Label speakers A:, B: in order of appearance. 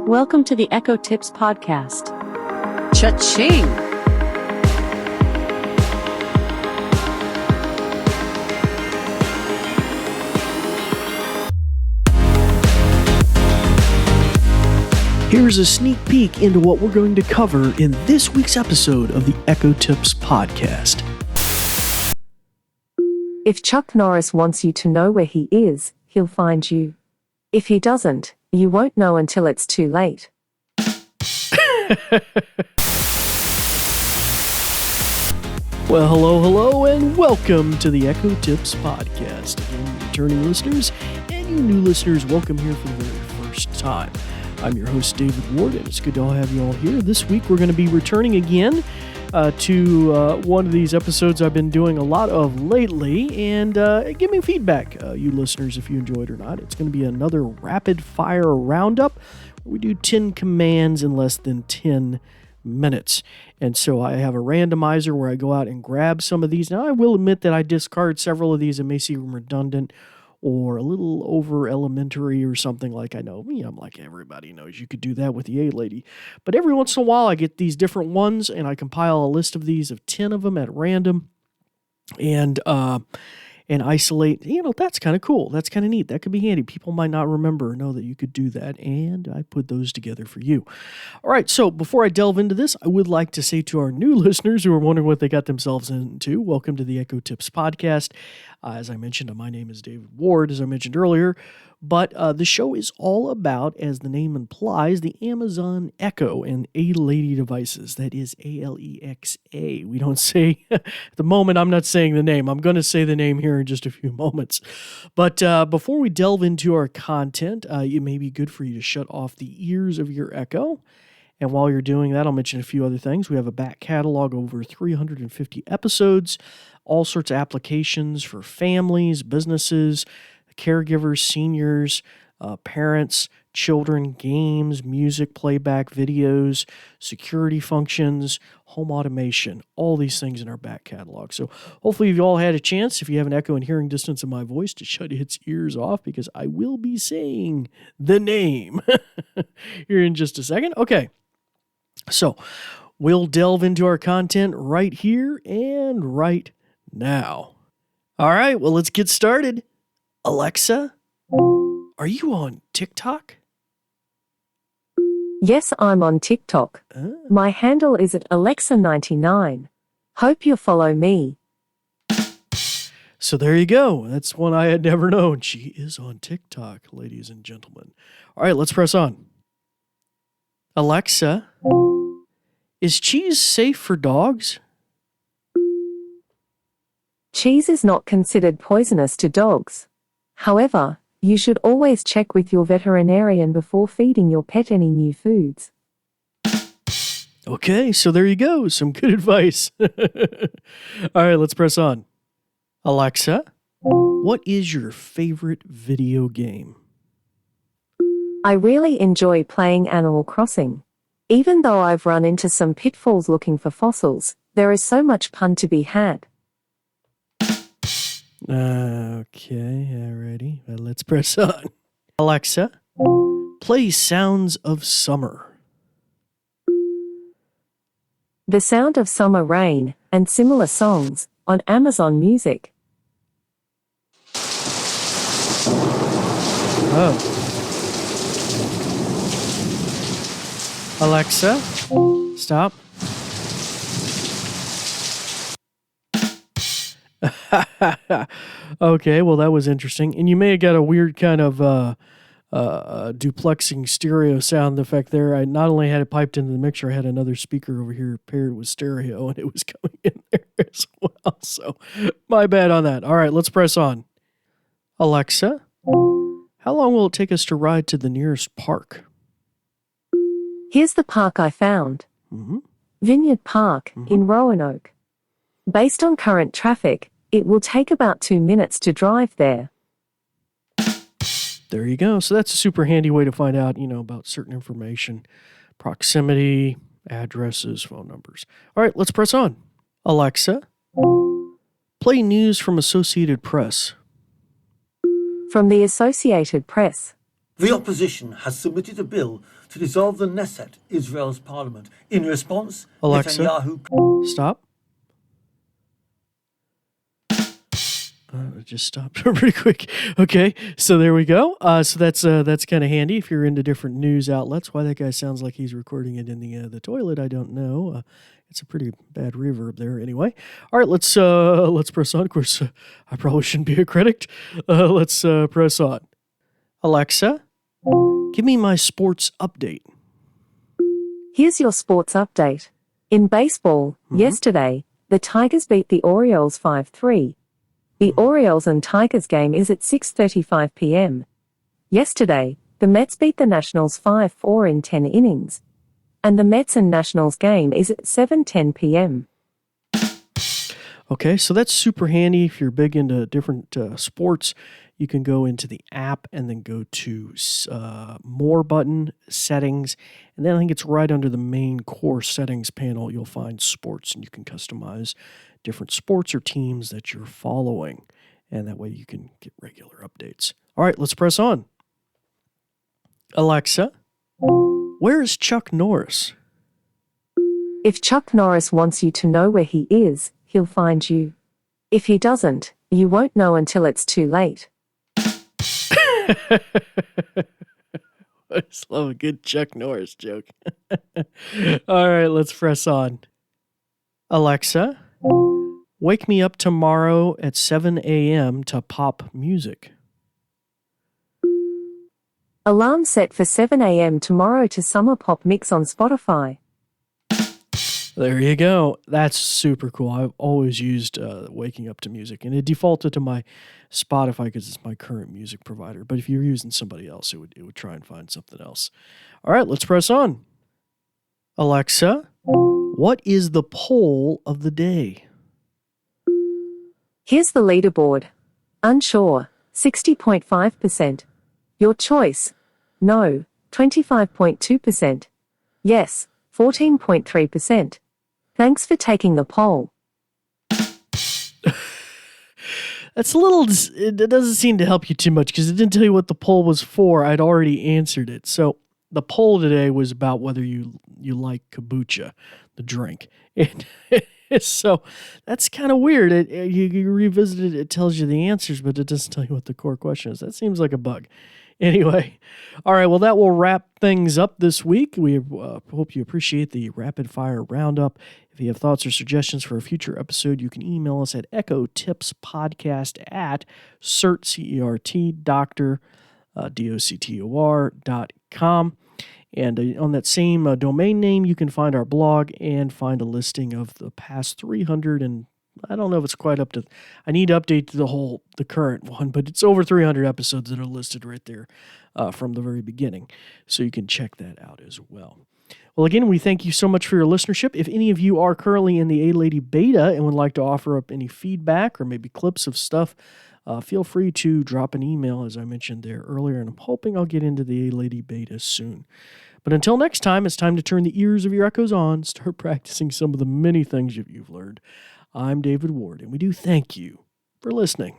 A: Welcome to the Echo Tips Podcast.
B: Cha-ching!
C: Here's a sneak peek into what we're going to cover in this week's episode of the Echo Tips Podcast.
D: If Chuck Norris wants you to know where he is, he'll find you. If he doesn't, you won't know until it's too late.
C: Well, hello, and welcome to the Echo Tips Podcast. Again, returning listeners and you new listeners, welcome here for the very first time. I'm your host, David Ward, and it's good to have you all here. This week, we're going to be returning again to one of these episodes I've been doing a lot of lately, and give me feedback, you listeners, if you enjoyed or not. It's going to be another rapid-fire roundup. We do 10 commands in less than 10 minutes. And so I have a randomizer where I go out and grab some of these. Now, I will admit that I discard several of these. It may seem redundant or a little over elementary or something. Like, I know me, I'm like, everybody knows you could do that with the A-Lady. But every once in a while, I get these different ones, and I compile a list of these, of 10 of them at random, and isolate. That's kind of cool. That's kind of neat. That could be handy. People might not remember or know that you could do that, and I put those together for you. All right, so before I delve into this, I would like to say to our new listeners who are wondering what they got themselves into, welcome to the Echo Tips Podcast. As I mentioned, my name is David Ward, as I mentioned earlier, but the show is all about, as the name implies, the Amazon Echo and A-Lady devices. That is Alexa. We don't say, at the moment, I'm not saying the name. I'm going to say the name here in just a few moments. But before we delve into our content, it may be good for you to shut off the ears of your Echo. And while you're doing that, I'll mention a few other things. We have a back catalog of over 350 episodes, all sorts of applications for families, businesses, caregivers, seniors, parents, children, games, music, playback, videos, security functions, home automation, all these things in our back catalog. So hopefully you've all had a chance, if you have an echo in hearing distance of my voice, to shut its ears off, because I will be saying the name here in just a second. Okay, so we'll delve into our content right here and right now. All right, well, let's get started. Alexa, are you on TikTok?
D: Yes, I'm on TikTok. My handle is at Alexa99. Hope you follow me.
C: So there you go. That's one I had never known. She is on TikTok, ladies and gentlemen. All right, let's press on. Alexa, is cheese safe for dogs?
D: Cheese is not considered poisonous to dogs. However, you should always check with your veterinarian before feeding your pet any new foods.
C: Okay, so there you go. Some good advice. All right, let's press on. Alexa, what is your favorite video game?
D: I really enjoy playing Animal Crossing. Even though I've run into some pitfalls looking for fossils, there is so much fun to be had.
C: Okay, alrighty. Well, let's press on. Alexa, play Sounds of Summer.
D: The Sound of Summer Rain and similar songs on Amazon Music.
C: Oh. Alexa, stop. Okay, well, that was interesting. And you may have got a weird kind of duplexing stereo sound effect there. I not only had it piped into the mixer, I had another speaker over here paired with stereo, and it was coming in there as well. So my bad on that. All right, let's press on. Alexa, how long will it take us to ride to the nearest park?
D: Here's the park I found. Vineyard Park in Roanoke. Based on current traffic, it will take about 2 minutes to drive there.
C: There you go. So that's a super handy way to find out, about certain information, proximity, addresses, phone numbers. All right, let's press on. Alexa, play news from Associated Press.
D: From the Associated Press.
E: The opposition has submitted a bill to dissolve the Knesset, Israel's parliament. In response,
C: Alexa,
E: Netanyahu...
C: Stop. It just stopped pretty quick. Okay, so there we go. So that's kind of handy if you're into different news outlets. Why that guy sounds like he's recording it in the toilet, I don't know. It's a pretty bad reverb there. Anyway, all right, let's press on. Of course, I probably shouldn't be a critic. Let's press on. Alexa, give me my sports update.
D: Here's your sports update. In baseball, yesterday, the Tigers beat the Orioles 5-3. The Orioles and Tigers game is at 6:35 p.m. Yesterday, the Mets beat the Nationals 5-4 in 10 innings. And the Mets and Nationals game is at 7:10 p.m.
C: Okay, so that's super handy if you're big into different sports. You can go into the app and then go to More button, Settings, and then I think it's right under the main core settings panel, you'll find Sports, and you can customize different sports or teams that you're following, and that way you can get regular updates. All right, let's press on. Alexa, where is Chuck Norris?
D: If Chuck Norris wants you to know where he is, he'll find you. If he doesn't, you won't know until it's too late.
C: I just love a good Chuck Norris joke. All right, let's press on. Alexa, wake me up tomorrow at 7 a.m. to pop music.
D: Alarm set for 7 a.m. tomorrow to Summer Pop Mix on Spotify.
C: There you go. That's super cool. I've always used waking up to music, and it defaulted to my Spotify because it's my current music provider. But if you're using somebody else, it would try and find something else. All right, let's press on. Alexa, what is the poll of the day?
D: Here's the leaderboard. Unsure, 60.5%. Your choice. No, 25.2%. Yes, 14.3%. Thanks for taking the poll.
C: That's a little, it doesn't seem to help you too much because it didn't tell you what the poll was for. I'd already answered it. So the poll today was about whether you like kombucha, the drink. And so that's kind of weird. You revisit it, it tells you the answers, but it doesn't tell you what the core question is. That seems like a bug. Anyway, all right, well, that will wrap things up this week. We hope you appreciate the rapid fire roundup. If you have thoughts or suggestions for a future episode, you can email us at ecotipspodcast@cert, C-E-R-T, doctor, doctor.com. And on that same domain name, you can find our blog and find a listing of the past 300 and I don't know if it's quite up to, I need to update the current one, but it's over 300 episodes that are listed right there from the very beginning. So you can check that out as well. Well, again, we thank you so much for your listenership. If any of you are currently in the A-Lady beta and would like to offer up any feedback or maybe clips of stuff, feel free to drop an email, as I mentioned there earlier, and I'm hoping I'll get into the A-Lady beta soon. But until next time, it's time to turn the ears of your echoes on, start practicing some of the many things you've learned. I'm David Ward, and we do thank you for listening.